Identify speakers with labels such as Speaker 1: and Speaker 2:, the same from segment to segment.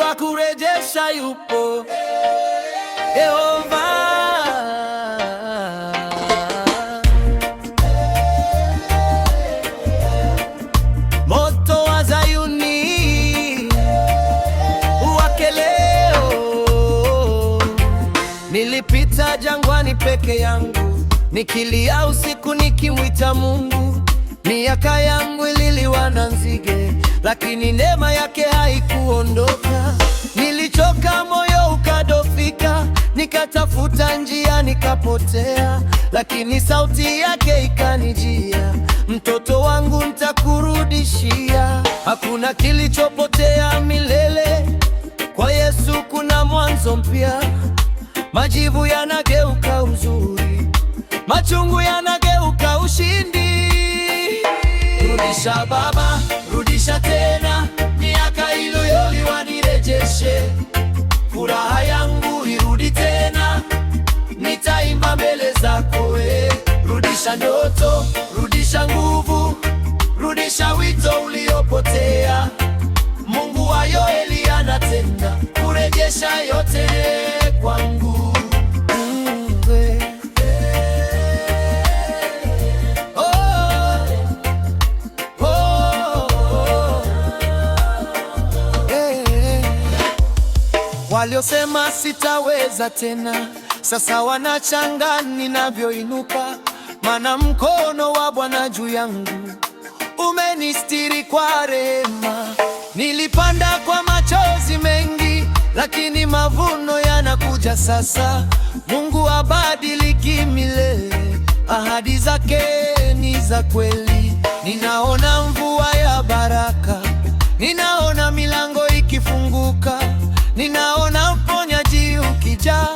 Speaker 1: wa kurejesha yupo, Yehova. Moto wa Zayuni uwake leo. Nilipita jangwani peke yangu, nikilia usiku nikimwita Mungu. Miaka yangu ililiwa na nzige, lakini neema yake haikuondoka. Nilichoka, moyo ukadofika, nikatafuta njia nikapotea, lakini sauti yake ikanijia, mtoto wangu nitakurudishia. Hakuna kilichopotea milele, kwa Yesu kuna mwanzo mpya. Majivu yanageuka uzuri, machungu yanageuka ushindi. Rudisha Baba, rudisha tena, miaka iliyoliwa nirejeshe. Furaha yangu irudi tena, nitaimba mbele zako we. Rudisha ndoto, rudisha nguvu, rudisha wito uliopotea. Mungu wa Yoeli anatenda kurejesha yote kwangu. Waliosema sitaweza tena, sasa wanachanga ninavyoinuka, maana mkono wa Bwana juu yangu umenistiri kwa rehema. Nilipanda kwa machozi mengi, lakini mavuno yanakuja sasa. Mungu abadiliki milele, ahadi zake ni za kweli. Ninaona mvua ya baraka, ninaona milango ikifunguka, ninaona uponyaji ukija,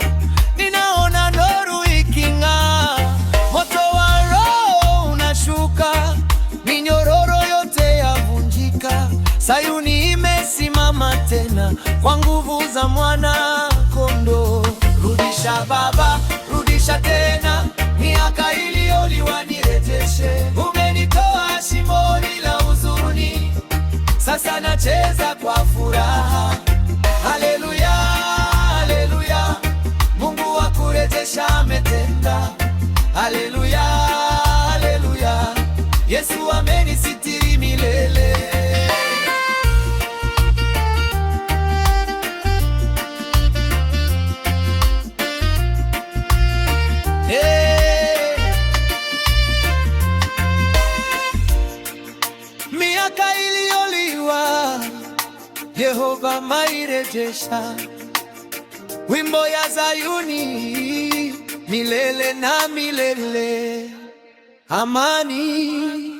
Speaker 1: ninaona nuru iking'aa. Moto wa Roho unashuka, minyororo yote yavunjika. Sayuni imesimama tena kwa nguvu za mwana kondoo. Rudisha Baba, rudisha tena, miaka iliyoliwa nirejeshe. Umenitoa shimoni la huzuni, sasa nacheza kwa furaha. Haleluya, haleluya, Mungu wa kurejesha ametenda. Haleluya, haleluya, Yesu amenisitiri milele. Miaka iliyoliwa Yehova mairejesha. Wimbo ya Zayuni milele na milele. Amani.